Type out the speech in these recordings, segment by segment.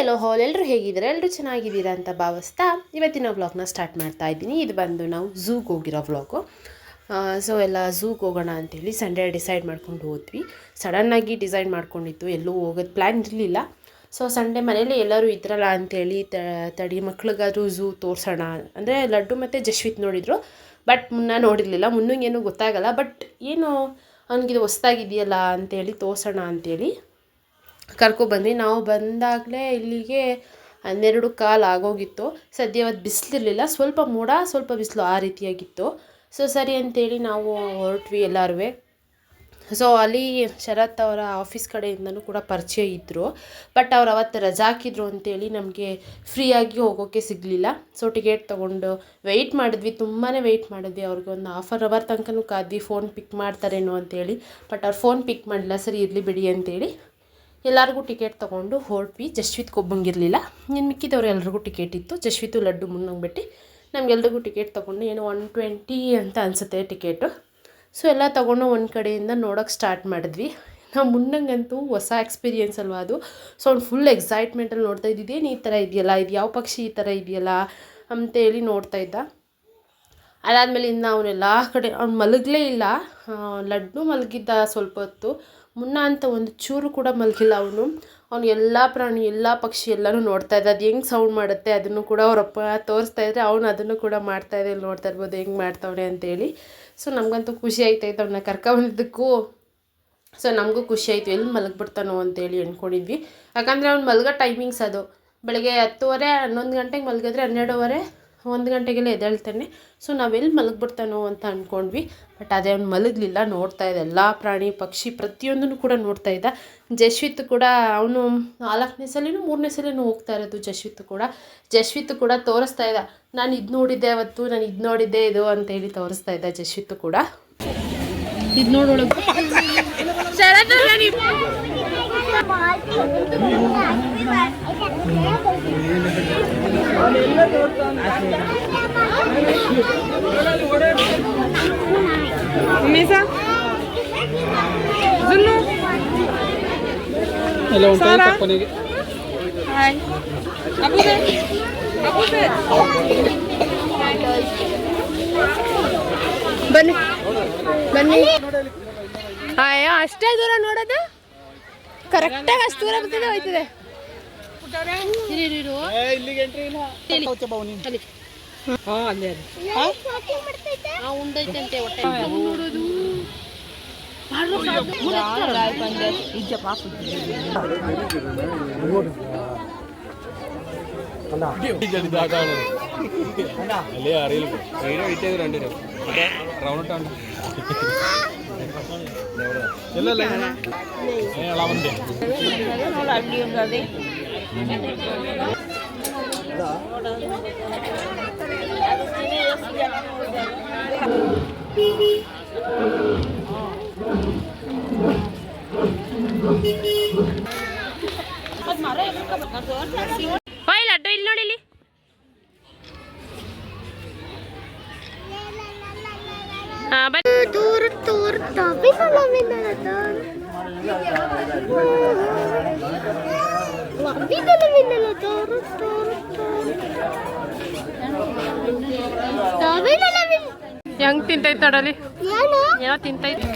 ಎಲ್ಲೋ ಹಾಲ್ ಎಲ್ಲರೂ ಹೇಗಿದ್ದಾರೆ, ಎಲ್ಲರೂ ಚೆನ್ನಾಗಿದ್ದೀರಾ ಅಂತ ಭಾವಿಸ್ತಾ ಇವತ್ತಿನ ವ್ಲಾಗ್ನ ಸ್ಟಾರ್ಟ್ ಮಾಡ್ತಾ ಇದ್ದೀನಿ. ಇದು ಬಂದು ನಾವು ಝೂಗೆ ಹೋಗಿರೋ ವ್ಲಾಗು. ಸೊ ಎಲ್ಲ ಝೂಗೆ ಹೋಗೋಣ ಅಂಥೇಳಿ ಸಂಡೇ ಡಿಸೈಡ್ ಮಾಡ್ಕೊಂಡು ಹೋದ್ವಿ. ಸಡನ್ನಾಗಿ ಡಿಸೈಡ್ ಮಾಡ್ಕೊಂಡಿದ್ದು, ಎಲ್ಲೂ ಹೋಗೋದು ಪ್ಲ್ಯಾನ್ ಇರಲಿಲ್ಲ. ಸೊ ಸಂಡೇ ಮನೇಲಿ ಎಲ್ಲರೂ ಇದ್ರಲ್ಲ ಅಂಥೇಳಿ ತಡಿ ಮಕ್ಳಿಗಾದರೂ ಝೂ ತೋರಿಸೋಣ ಅಂದರೆ ಲಡ್ಡು ಮತ್ತು ಜಶ್ವಿತ್ ನೋಡಿದರು. ಬಟ್ ಮುನ್ನ ನೋಡಿರಲಿಲ್ಲ, ಮುನ್ನಂಗೇನು ಗೊತ್ತಾಗಲ್ಲ. ಬಟ್ ಏನು ಅವ್ನಿಗಿದು ಹೊಸ್ದಾಗಿದೆಯಲ್ಲ ಅಂಥೇಳಿ ತೋರಿಸೋಣ ಅಂಥೇಳಿ ಕರ್ಕೊಬಂದ್ವಿ. ನಾವು ಬಂದಾಗಲೇ ಇಲ್ಲಿಗೆ 12:15 ಆಗೋಗಿತ್ತು. ಸದ್ಯ ಅವತ್ತು ಬಿಸಿಲಿರಲಿಲ್ಲ, ಸ್ವಲ್ಪ ಮೋಡ ಸ್ವಲ್ಪ ಬಿಸಿಲು ಆ ರೀತಿಯಾಗಿತ್ತು. ಸೊ ಸರಿ ಅಂತೇಳಿ ನಾವು ಹೊರಟ್ವಿ ಎಲ್ಲರೂ. ಸೊ ಅಲ್ಲಿ ಶರತ್ ಅವರ ಆಫೀಸ್ ಕಡೆಯಿಂದನೂ ಕೂಡ ಪರಿಚಯ ಇದ್ದರು. ಬಟ್ ಅವ್ರು ಅವತ್ತು ರಜಾ ಹಾಕಿದ್ರು ಅಂತೇಳಿ ನಮಗೆ ಫ್ರೀಯಾಗಿ ಹೋಗೋಕ್ಕೆ ಸಿಗಲಿಲ್ಲ. ಸೊ ಟಿಕೆಟ್ ತೊಗೊಂಡು ವೆಯ್ಟ್ ಮಾಡಿದ್ವಿ, ತುಂಬಾ ವೆಯ್ಟ್ ಮಾಡಿದ್ವಿ. ಅವ್ರಿಗೆ ಒಂದು 1/2 ಅವರ್ ತನಕನೂ ಕಾದ್ವಿ, ಫೋನ್ ಪಿಕ್ ಮಾಡ್ತಾರೇನೋ ಅಂತೇಳಿ. ಬಟ್ ಅವ್ರು ಫೋನ್ ಪಿಕ್ ಮಾಡಿಲ್ಲ. ಸರಿ ಇರಲಿ ಬಿಡಿ ಅಂತೇಳಿ ಎಲ್ಲರಿಗೂ ಟಿಕೆಟ್ ತೊಗೊಂಡು ಹೊರಟ್ವಿ. ಜಶ್ವಿತ್ಗೆ ಒಬ್ಬಂಗಿರಲಿಲ್ಲ, ಇನ್ನು ಮಿಕ್ಕಿದವ್ರು ಎಲ್ರಿಗೂ ಟಿಕೆಟ್ ಇತ್ತು. ಜಶ್ವಿತು ಲಡ್ಡು ಮುನ್ನಂಗೆ ಬಿಟ್ಟು ನಮಗೆಲ್ರಿಗೂ ಟಿಕೆಟ್ ತೊಗೊಂಡು ಏನೋ 120 ಅಂತ ಅನಿಸುತ್ತೆ ಟಿಕೆಟು. ಸೊ ಎಲ್ಲ ತೊಗೊಂಡು ಒಂದು ಕಡೆಯಿಂದ ನೋಡೋಕ್ಕೆ ಸ್ಟಾರ್ಟ್ ಮಾಡಿದ್ವಿ. ನಾವು ಮುನ್ನಂಗಂತೂ ಹೊಸ ಎಕ್ಸ್ಪೀರಿಯೆನ್ಸ್ ಅಲ್ವಾ ಅದು. ಸೊ ಅವ್ನು ಫುಲ್ ಎಕ್ಸೈಟ್ಮೆಂಟಲ್ಲಿ ನೋಡ್ತಾ ಇದ್ದಿದ್ದೇನು ಈ ಥರ ಇದೆಯಲ್ಲ, ಇದು ಯಾವ ಪಕ್ಷಿ ಈ ಥರ ಇದೆಯಲ್ಲ ಅಂತೇಳಿ ನೋಡ್ತಾ ಇದ್ದ. ಅದಾದಮೇಲೆ ಇನ್ನು ಅವನೆಲ್ಲ ಕಡೆ ಅವ್ನು ಮಲಗಲೇ ಇಲ್ಲ. ಲಡ್ಡು ಮಲಗಿದ್ದ ಸ್ವಲ್ಪ ಹೊತ್ತು, ಮುನ್ನ ಅಂತ ಒಂದು ಚೂರು ಕೂಡ ಮಲಗಿಲ್ಲ ಅವನು. ಅವ್ನು ಎಲ್ಲ ಪ್ರಾಣಿ ಎಲ್ಲ ಪಕ್ಷಿ ಎಲ್ಲನೂ ನೋಡ್ತಾ ಇದ್ದ. ಅದು ಹೆಂಗೆ ಸೌಂಡ್ ಮಾಡುತ್ತೆ ಅದನ್ನು ಕೂಡ ಅವರಪ್ಪ ತೋರಿಸ್ತಾ ಇದ್ದರೆ ಅವನು ಅದನ್ನು ಕೂಡ ಮಾಡ್ತಾಯಿದ್ದೆ. ಇಲ್ಲಿ ನೋಡ್ತಾ ಇರ್ಬೋದು ಹೆಂಗೆ ಮಾಡ್ತಾವನೆ ಅಂತೇಳಿ. ಸೊ ನಮಗಂತೂ ಖುಷಿ ಆಯ್ತಾಯಿತ್ತು ಅವನ್ನ ಕರ್ಕೊಂಬಂದಿದ್ದಕ್ಕೂ. ಸೊ ನಮಗೂ ಖುಷಿ ಆಯಿತು, ಎಲ್ಲಿ ಮಲಗಿಬಿಡ್ತಾನೋ ಅಂತೇಳಿ ಅಂದ್ಕೊಂಡಿದ್ವಿ. ಯಾಕಂದರೆ ಅವ್ನು ಮಲಗೋ ಟೈಮಿಂಗ್ಸ್ ಅದು ಬೆಳಗ್ಗೆ 10:30 11 ಗಂಟೆಗೆ ಮಲಗಿದ್ರೆ 12:30 1 ಗಂಟೆಗೆಲ್ಲ ಎದ್ದೇಳ್ತಾನೆ. ಸೊ ನಾವೆಲ್ಲಿ ಮಲಗಿಬಿಡ್ತಾನೋ ಅಂತ ಅಂದ್ಕೊಂಡ್ವಿ. ಬಟ್ ಅದೇ ಅವ್ನು ಮಲಗಲಿಲ್ಲ, ನೋಡ್ತಾ ಇದ್ದ ಎಲ್ಲ ಪ್ರಾಣಿ ಪಕ್ಷಿ ಪ್ರತಿಯೊಂದನ್ನು ಕೂಡ ನೋಡ್ತಾ ಇದ್ದ. ಜಶ್ವಿತ್ ಕೂಡ ಅವನು 4ನೇ ಸಲಿನೂ 3ನೇ ಸಲಿನೂ ಹೋಗ್ತಾ ಇರೋದು. ಜಶ್ವಿತ್ ಕೂಡ ತೋರಿಸ್ತಾ ಇದ್ದ, ನಾನು ಇದು ನೋಡಿದ್ದೆ ಅವತ್ತು, ನಾನು ಇದು ನೋಡಿದ್ದೆ ಇದು ಅಂತೇಳಿ ತೋರಿಸ್ತಾ ಇದ್ದ. ಜಶ್ವಿತ್ ಕೂಡ ಇದು ನೋಡೋಳಗೆ ಬನ್ನಿ ಬನ್ನಿ. ಅಯ್ಯೋ ಅಷ್ಟೇ ದೂರ ನೋಡೋದು, ಕರೆಕ್ಟಾಗಿ ಅಷ್ಟು ದೂರ ಬರ್ತದೆ ಹೋಯ್ತದೆ. ಉಂಡೈತಂತೆ ಹೊಟ್ಟೆ ನೋಡೋದು. ಲಡ್ಡು ಇಲ್ಲಿ ನೋಡಿ, ಇಲ್ಲಿ ಹೆಂಗ್ ತಿಂತೈತೆ ನೋಡಲಿ, ಏನೋ ತಿಂತೈತೆ.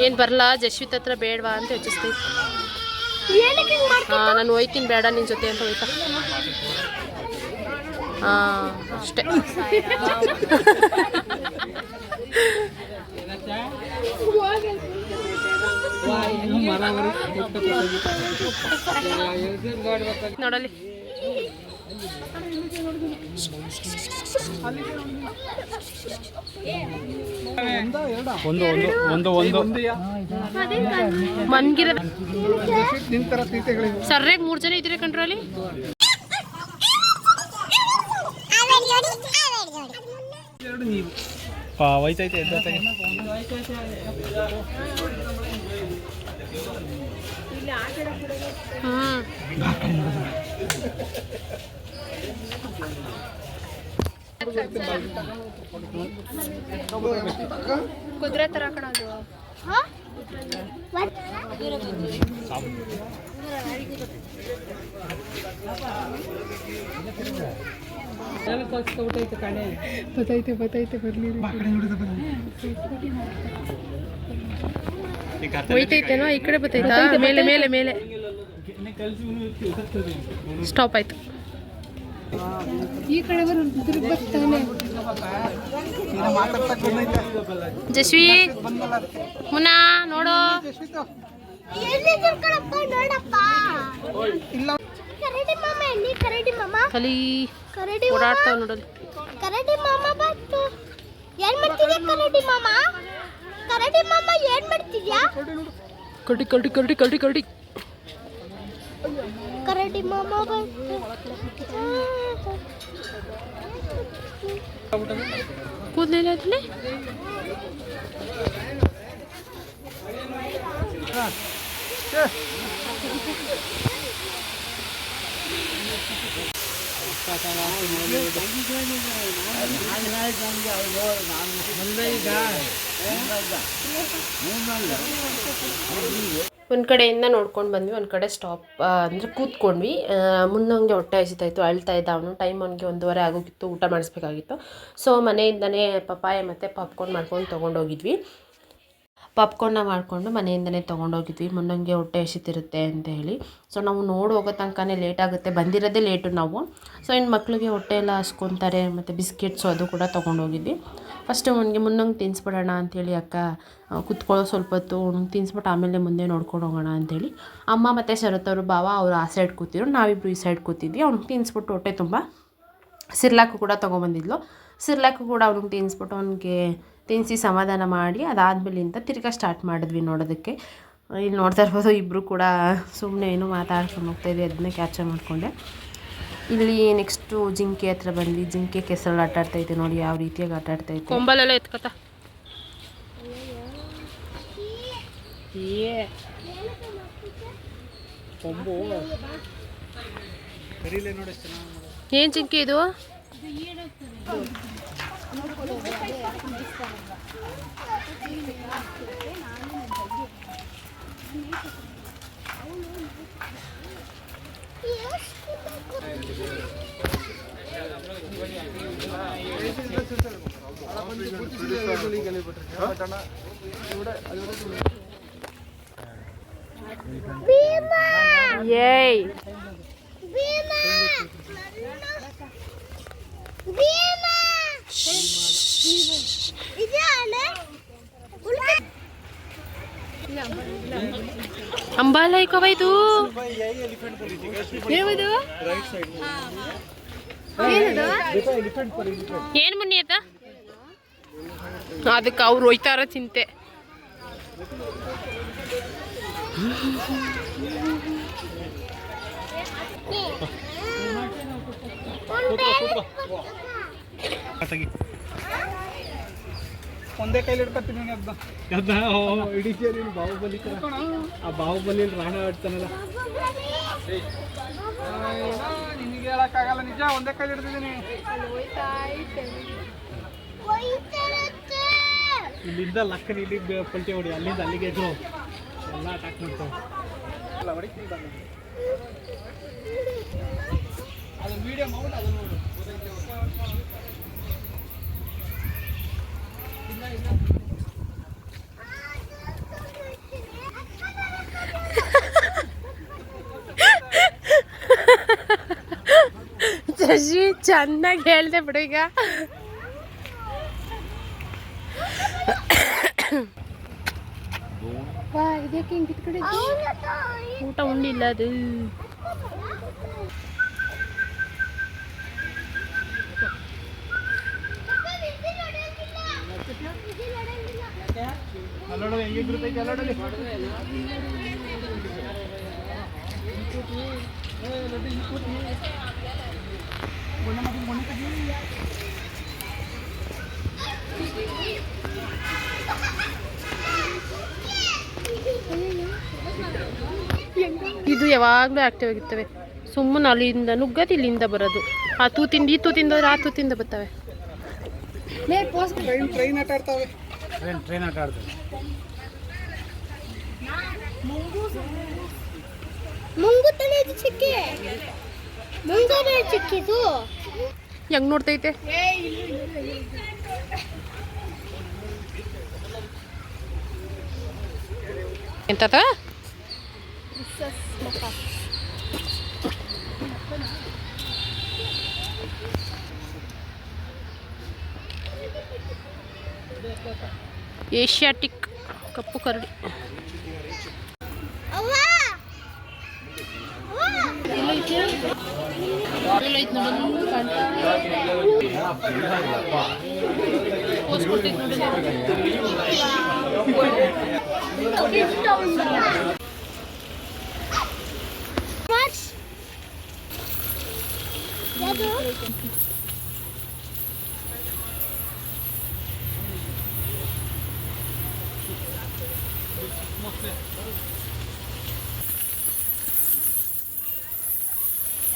ಏನ್ ಬರಲ್ಲ, ಜಶ್ವಿತ್ ಹತ್ರ ಬೇಡವಾ ಅಂತ ಯೋಚಿಸ್ತೈತೆ. ನಾನು ಹೋಯ್ತೀನಿ ಬೇಡ ನಿನ್ ಜೊತೆ ಅಂತ ಹೋಯ್ತಾ. ಅಷ್ಟೇ. ನೋಡಲಿ ಮನ್ಗಿರ ಸರ್ರೇಗ್ 3 ಜನ ಇದ್ದೀರಾ ಕಂಡ್ರಲ್ಲಿ. ಹೋಯ್ತೈತೆ ಕುದುರೆ ತರ ಕಣದು. ಬತ್ತೈತೆ ಬರ್ಲಿ ಹೋಯ್ತೈತೇನೋ ಈ ಕಡೆ ಬತ್ತೈತಾ ಮೇಲೆ ಮೇಲೆ ಮೇಲೆ ಸ್ಟಾಪ್ ಆಯ್ತು. ಈ ಕಡೆ ಬರ್ತಾನೆ ಜಸ್ವಿ ಮುನಾ ನೋಡು ಕಲಿ ಓಡಾಡ್ತಾವ ನೋಡಲಿ. ಕರಡಿ ಮಾಮ ಬಂತು. ಏನ್ ಮಾಡ್ತಿದ್ಯಾ ಕರಡಿ ಮಾಮ? ಕರಡಿ ಮಾಮ ಏನ್ ಮಾಡ್ತಿದ್ಯಾ? ಕರಡಿ ಕರಡಿ ಕರಡಿ ಕರಡಿ ಕರಡಿ ಕರಡಿ ಮಾಮ ಬಂತು. ಕೂದಲಿಲ್ಲ ಅದನ್ನೇ ಒಂದು ಕಡೆಯಿಂದ ನೋಡ್ಕೊಂಡು ಬಂದ್ವಿ, ಒಂದು ಕಡೆ ಸ್ಟಾಪ್ ಅಂದರೆ ಕೂತ್ಕೊಂಡ್ವಿ. ಮುನ್ನಂಗೆ ಹೊಟ್ಟೆ ಹಸಿತಾಯಿತ್ತು, ಅಳ್ತಾ ಇದ್ದ ಅವನು. ಟೈಮ್ ಅವನಿಗೆ 1:15 ಆಗೋಗಿತ್ತು, ಊಟ ಮಾಡಿಸ್ಬೇಕಾಗಿತ್ತು. ಸೊ ಮನೆಯಿಂದನೇ ಪಪಾಯ ಮತ್ತು ಪಾಪ್ಕಾರ್ನ್ ಮಾಡ್ಕೊಂಡು ತೊಗೊಂಡೋಗಿದ್ವಿ. ಪಾಪ್ಕಾರ್ನ್ನ ಮಾಡಿಕೊಂಡು ಮನೆಯಿಂದನೇ ತೊಗೊಂಡೋಗಿದ್ವಿ. ಮುನ್ನಂಗೆ ಹೊಟ್ಟೆ ಹಸಿತಿರುತ್ತೆ ಅಂತ ಹೇಳಿ. ಸೊ ನಾವು ನೋಡಿ ಹೋಗೋ ತನಕನೇ ಲೇಟ್ ಆಗುತ್ತೆ, ಬಂದಿರೋದೇ ಲೇಟು ನಾವು. ಸೊ ಇನ್ನು ಮಕ್ಕಳಿಗೆ ಹೊಟ್ಟೆ ಎಲ್ಲ ಹಸ್ಕೊತಾರೆ, ಮತ್ತು ಬಿಸ್ಕೆಟ್ಸು ಅದು ಕೂಡ ತೊಗೊಂಡೋಗಿದ್ವಿ. ಫಸ್ಟು ಅವನಿಗೆ ಮುನ್ನಂಗೆ ತಿನ್ನಿಸ್ಬಿಡೋಣ ಅಂಥೇಳಿ ಅಕ್ಕ ಕುತ್ಕೊಳ್ಳೋ ಸ್ವಲ್ಪ ಹೊತ್ತು ಅವ್ನಿಗೆ ತಿನ್ನಿಸ್ಬಿಟ್ಟು ಆಮೇಲೆ ಮುಂದೆ ನೋಡ್ಕೊಂಡು ಹೋಗೋಣ ಅಂಥೇಳಿ ಅಮ್ಮ ಮತ್ತು ಶರತ್ ಅವರು ಭಾವ ಅವರು ಆ ಸೈಡ್ ಕೂತಿದ್ರು, ನಾವಿಬ್ಬರು ಈ ಸೈಡ್ ಕೂತಿದ್ವಿ. ಅವ್ನಿಗೆ ತಿನ್ನಿಸ್ಬಿಟ್ಟು ಹೊಟ್ಟೆ ತುಂಬ ಸಿರ್ಲಾಕು ಕೂಡ ತೊಗೊಂಬಂದಿದ್ಲು. ಸಿರ್ಲಾಕು ಕೂಡ ಅವ್ನಿಗೆ ತಿನ್ನಿಸ್ಬಿಟ್ಟು ಅವ್ನಿಗೆ ತಿನ್ನಿಸಿ ಸಮಾಧಾನ ಮಾಡಿ ಅದಾದಮೇಲಿಂದ ತಿರ್ಗಾ ಸ್ಟಾರ್ಟ್ ಮಾಡಿದ್ವಿ ನೋಡೋದಕ್ಕೆ. ಇಲ್ಲಿ ನೋಡ್ತಾ ಇರ್ಬೋದು ಇಬ್ಬರು ಕೂಡ ಸುಮ್ಮನೆ ಏನೋ ಮಾತಾಡ್ಕೊಂಡು ಹೋಗ್ತಾಯಿದ್ವಿ, ಅದನ್ನೇ ಕ್ಯಾಪ್ಚರ್ ಮಾಡಿಕೊಂಡೆ. ಇಲ್ಲಿ ನೆಕ್ಸ್ಟು ಜಿಂಕೆ ಹತ್ರ ಬಂದ್ವಿ. ಜಿಂಕೆ ಕೆಸರಲ್ಲಿ ಆಟಾಡ್ತೈತೆ ನೋಡಿ, ಯಾವ ರೀತಿಯಾಗಿ ಆಟಾಡ್ತೈತೆ. ಕೊಂಬಲೆಲ್ಲ ಎತ್ಕೊತ ಏನು ಜಿಂಕೆ ಇದು? ಏಯ್ ಅಂಬಾಲೈ ಕವೈದು ಏನು ಮುನ್ನಿ ಆಯ್ತಾ? ಅದಕ್ಕೆ ಅವ್ರು ಹೋಯ್ತಾರ ಚಿಂತೆ. ಒಂದೇ ಕೈಲಿ ಹಿಡ್ಕೊತೀನಿ ಇಡೀ ನೀನು ಬಾಹುಬಲಿ ಆ ಬಾಹುಬಲಿ ರಾಣ ಆಡ್ತಾನಲ್ಲ, ನಿನಗೆ ಹೇಳಕ್ಕಾಗಲ್ಲ ನಿಜ. ಒಂದೇ ಕೈಲಿ ಹಿಡ್ತಿದ್ದೀನಿ. ಇಲ್ಲಿಂದ ಲಕ್ಕನ ಇಲ್ಲಿಗೆ ಪಲ್ಟಿ ಹೊಡಿ, ಅಲ್ಲಿಂದ ಅಲ್ಲಿಗೆ ಎದ್ರು ಎಲ್ಲ ಅಟ್ಯಾಕ್ ಮಾಡ್ತಾವೆ. ಅದು ವಿಡಿಯೋ ಮಾಡಿ ಅದು ನೋಡು. ಶಶಿ ಚೆನ್ನಾಗಿ ಹೇಳ್ದೆ ಬಿಡು. ಈಗ ಇದಕ್ಕೆ ಹಿಂಗೆ ಕಿತ್ಕಡೆ ಊಟ ಉಂಡಿಲ್ಲ ಅದು. ಇದು ಯಾವಾಗಲೂ ಆಕ್ಟಿವ್ ಆಗಿರ್ತವೆ. ಸುಮ್ಮನೆ ಅಲ್ಲಿಂದ ನುಗ್ಗದು, ಇಲ್ಲಿಂದ ಬರೋದು. ಆ ತೂತಿಂದ ಈ ತೂತಿಂದ ಹೋದ್ರೆ ಆ ತೂತಿಂದ ಬರ್ತವೆ. ಟ್ರೈನ್ ಆಟ ಆಡ್ತಾವೆ ಟ್ರೈನ್ ಆಟ ಆಡ್ತವೆ ಮುಂಗು ತಾನೇ ಇದು ಚಿಕ್ಕಿ ಮುಂಗಾರೆ ಚಿಕ್ಕಿದು ಹೆಂಗ್ ನೋಡ್ತೈತೆ ಎಂತದ ಏಷ್ಯಾಟಿಕ್ ಕಪ್ಪು ಕರಡಿ ಅವ್ವ ಯಾವುದು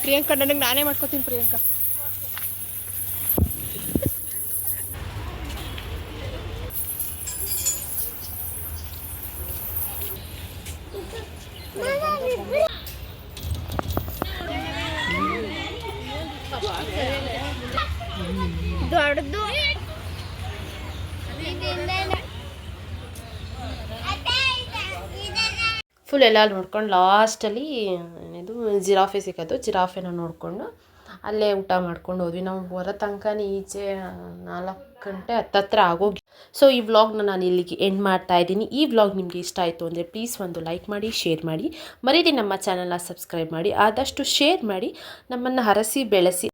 ಪ್ರಿಯಾಂಕಾ ನನಗೆ ನಾನೇ ಮಾಡ್ಕೋತೀನಿ ಪ್ರಿಯಾಂಕಾ ದೊಡ್ಡದು ಫುಲ್ ಎಲ್ಲ ನೋಡ್ಕೊಂಡು ಲಾಸ್ಟಲ್ಲಿ ಏನಿದು ಜಿರಾಫೆ ಸಿಕ್ಕೋದು ಜಿರಾಫೆನ ನೋಡಿಕೊಂಡು ಅಲ್ಲೇ ಊಟ ಮಾಡ್ಕೊಂಡು ಹೋದ್ವಿ ನಾವು ಬರೋ ತನಕ ಈಚೆ 4 ಗಂಟೆ ಹತ್ತತ್ರ ಆಗೋಗಿ ಸೊ ಈ ವ್ಲಾಗ್ನ ನಾನು ಇಲ್ಲಿಗೆ ಎಂಡ್ ಮಾಡ್ತಾ ಇದ್ದೀನಿ ಈ ವ್ಲಾಗ್ ನಿಮಗೆ ಇಷ್ಟ ಆಯಿತು ಅಂದರೆ ಪ್ಲೀಸ್ ಒಂದು ಲೈಕ್ ಮಾಡಿ ಶೇರ್ ಮಾಡಿ ಮರೀರಿ ನಮ್ಮ ಚಾನಲ್ನ ಸಬ್ಸ್ಕ್ರೈಬ್ ಮಾಡಿ ಆದಷ್ಟು ಶೇರ್ ಮಾಡಿ ನಮ್ಮನ್ನು ಹರಸಿ ಬೆಳೆಸಿ